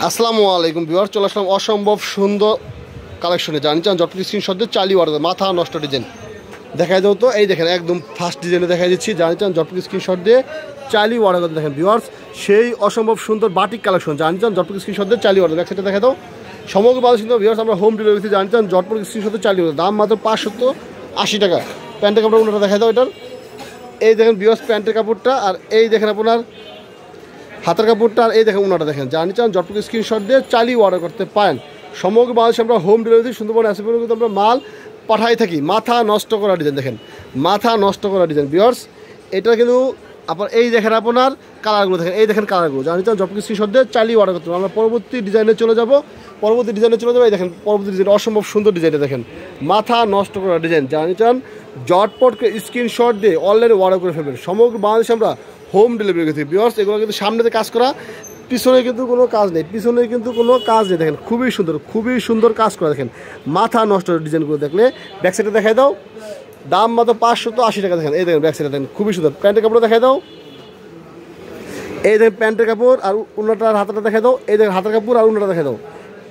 আসসালামু আলাইকুম ভিউয়ার, চলে আসলাম অসম্ভব সুন্দর কালেকশনে। জানি চান যত স্ক্রিনশট দিয়ে চালিয়ে অর্ডার, মাথা নষ্ট ডিজাইন দেখাই দাও তো। এই দেখেন একদম ফার্স্ট ডিজাইনে দেখাই দিচ্ছি। জানি চান যত স্ক্রিনশট দিয়ে চালিয়ে অর্ডার করতে। দেখেন ভিউয়ার্স, সেই অসম্ভব সুন্দর বাটিক কালেকশন। জানি চান যত স্ক্রিনশট দিয়ে চালিয়ে অর্ডার। ব্যাকসাইডে দেখা দাও। সমগ্র বাংলাদেশ কিন্তু ভিউয়ার্স আমরা হোম ডেলিভারিতে জানি চান জটপট স্ক্রিনশট দিয়ে চালিয়ে অর্ডার। দাম মাত্র 580 টাকা। প্যান্টের কাপড় ওনাটা দেখা দাও। এটার এই দেখেন ভিউয়ার্স প্যান্টের কাপড়টা, আর এই দেখেন আপনার হাতের কাপড়টা, আর এই দেখেন ওনাটা দেখেন। জানি চান যতটুকু স্ক্রিনশট দিয়ে চালিয়ে অর্ডার করতে পারেন। সমগ্র বাংলাদেশে আমরা হোম ডেলিভারি সুন্দরবন আসে কিন্তু আমরা মাল পাঠাই থাকি। মাথা নষ্ট করা ডিজাইন দেখেন, মাথা নষ্ট করা ডিজাইন ভিউয়ার্স। এটা কিন্তু আপনার এই দেখেন আপনার কালারগুলো দেখেন, এই দেখেন কালারগুলো। জানি চান যতটুকু স্ক্রিনশট দিয়ে চালিয়ে অর্ডার করতে পারেন। আমরা পরবর্তী ডিজাইনে চলে যাব। এই দেখেন পরবর্তী ডিজাইন, অসম্ভব সুন্দর ডিজাইনটা দেখেন, মাথা নষ্ট করা ডিজাইন। জানি চান জটপটকে স্ক্রিনশট দিয়ে অলরেডি অর্ডার করে ফেলবেন। সমগ্র বাংলাদেশে আমরা হোম ডেলিভারি করতে ভিউয়ার্স। এগুলো কিন্তু সামনেতে কাজ করা, পিছনে কিন্তু কোনো কাজ নেই, পিছনে কিন্তু কোনো কাজ নেই। দেখেন খুবই সুন্দর, খুবই সুন্দর কাজ করা দেখেন, মাথা নষ্ট ডিজাইনগুলো দেখলে। ব্যাক সাইডে দেখাই দাও। দাম মাত্র 580 টাকা। দেখেন এই দেখেন ব্যাক সাইডে দেখেন খুবই সুন্দর। প্যান্টের কাপড় দেখাই দাও। এই দেখেন প্যান্টের কাপড় আর উন্নাটার হাতাটা দেখাই দাও। এই দেখেন হাতের কাপড় আর উন্নাটা দেখাই দাও।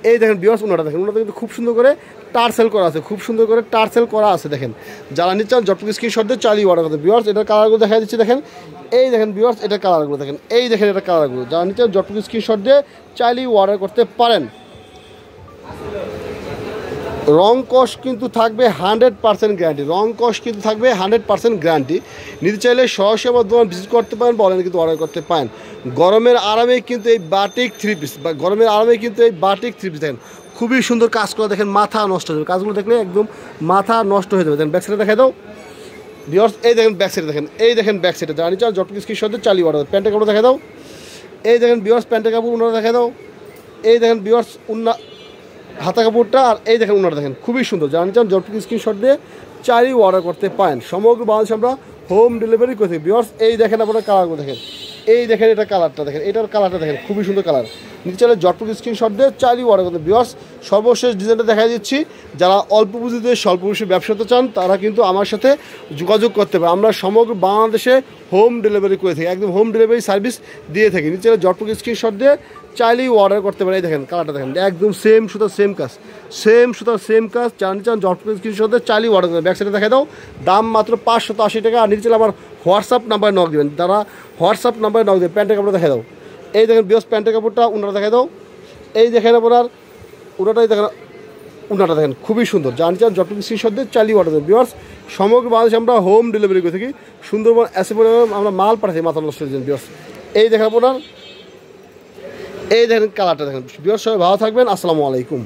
এই দেখেন ভিউয়ার্স উন্নাটা দেখেন, উন্নাটা কিন্তু খুব সুন্দর করে টার্সেল করা আছে, খুব সুন্দর করে টার্সেল করা আছে। দেখেন যারা নিচ্ছেন যতটুকু স্ক্রিনশট দিয়ে চালিয়ে অর্ডার করতে ভিউয়ার্স। এটার কালারগুলো দেখা দিচ্ছি দেখেন। এই দেখেন ভিউয়ার্স এটার কালারগুলো দেখেন, এই দেখেন এটার কালারগুলো। যারা নিচ্ছেন যতটুকু স্ক্রিনশট দিয়ে চালিয়ে অর্ডার করতে পারেন। রং কস কিন্তু থাকবে 100% গ্যারান্টি। রং কস কিন্তু থাকবে 100% গ্যারান্টি। নিতে চাইলে সরাসরি আমার দোকান ভিজিট করতে পারেন বা অনলাইনে কিন্তু অর্ডার করতে পারেন। গরমের আরামে কিন্তু এই বাটিক থ্রি পিস, বা গরমের আরামে কিন্তু এই বাটিক থ্রি পিস দেখেন খুবই সুন্দর কাজ করা দেখেন, মাথা নষ্ট হয়ে যাবে। কাজগুলো দেখলে একদম মাথা নষ্ট হয়ে যাবে। দেখেন ব্যাক সাইডে দেখাই দাও ভিউয়ার্স। এই দেখেন ব্যাক সাইডে দেখেন, এই দেখেন ব্যাক সাইডে। জানি চান যতটুকু স্ক্রিনশট দিয়ে চালিয়ে অর্ডার। প্যান্টের কাপড় দেখাই দাও। এই দেখেন ভিউয়ার্স প্যান্টের কাপড় উন্নাটা দেখাই দাও। এই দেখেন ভিউয়ার্স উন্না হাতা কাপড়টা, আর এই দেখেন উন্নাটা দেখেন খুবই সুন্দর। জানি চান যতটুকু স্ক্রিনশট দিয়ে চালিয়ে অর্ডার করতে পারেন। সমগ্র বাংলাদেশে আমরা হোম ডেলিভারি করে থাকি ভিউয়ার্স। এই দেখেন আপনারা কালারগুলো দেখেন, এই দেখেন এটা কালারটা দেখেন, এটার কালারটা দেখেন খুবই সুন্দর কালার। নিচে চাইলে জটটুকু স্ক্রিনশট দিয়ে চালিয়ে অর্ডার করতে ভিউয়ার্স। সর্বশেষ ডিজাইনটা দেখা দিচ্ছি। যারা অল্প পুঁজিতে স্বল্প পুঁজি ব্যবসা করতে চান তারা কিন্তু আমার সাথে যোগাযোগ করতে পারে। আমরা সমগ্র বাংলাদেশে হোম ডেলিভারি করে থাকি, একদম হোম ডেলিভারি সার্ভিস দিয়ে থাকি। নিচে চাইলে জটটুকু স্ক্রিনশট দিয়ে চাইলেই অর্ডার করতে পারে। এই দেখেন কালারটা দেখেন, একদম সেম সুতার সেম কাজ, সেম সুতার সেম কাজ। চান জটটুকু স্ক্রিনশট দিয়ে চাইলেই অর্ডার করতে। ব্যাক সাইডে দেখা দাও। দাম মাত্র 580 টাকা। আর নিচে চাইলে আমার হোয়াটসঅ্যাপ নাম্বারে নক দেবেন। তারা হোয়াটসঅ্যাপ নাম্বারে নক দেবেন। প্যান্টের কাপড়টা দেখা দাও। এই দেখেন বিয়স প্যান্টের কাপড়টা উনাটা দেখা দাও। এই দেখেন আপনার উনাটাই দেখেন, উনাটা দেখেন খুবই সুন্দর। জানি চান যতটুকু স্ক্রিনশট দিয়ে চালিয়ে অর্ডার দেবেন বিয়স। সমগ্র বাংলাদেশে আমরা হোম ডেলিভারি করে থাকি। সুন্দরবন এসে পরে আমরা মাল পাঠাই মাথা নষ্ট হয়ে যান বিয়স। এই দেখেন আপনার, এই দেখেন কালারটা দেখেন বিয়স। সবাই ভালো থাকবেন। আসসালামু আলাইকুম।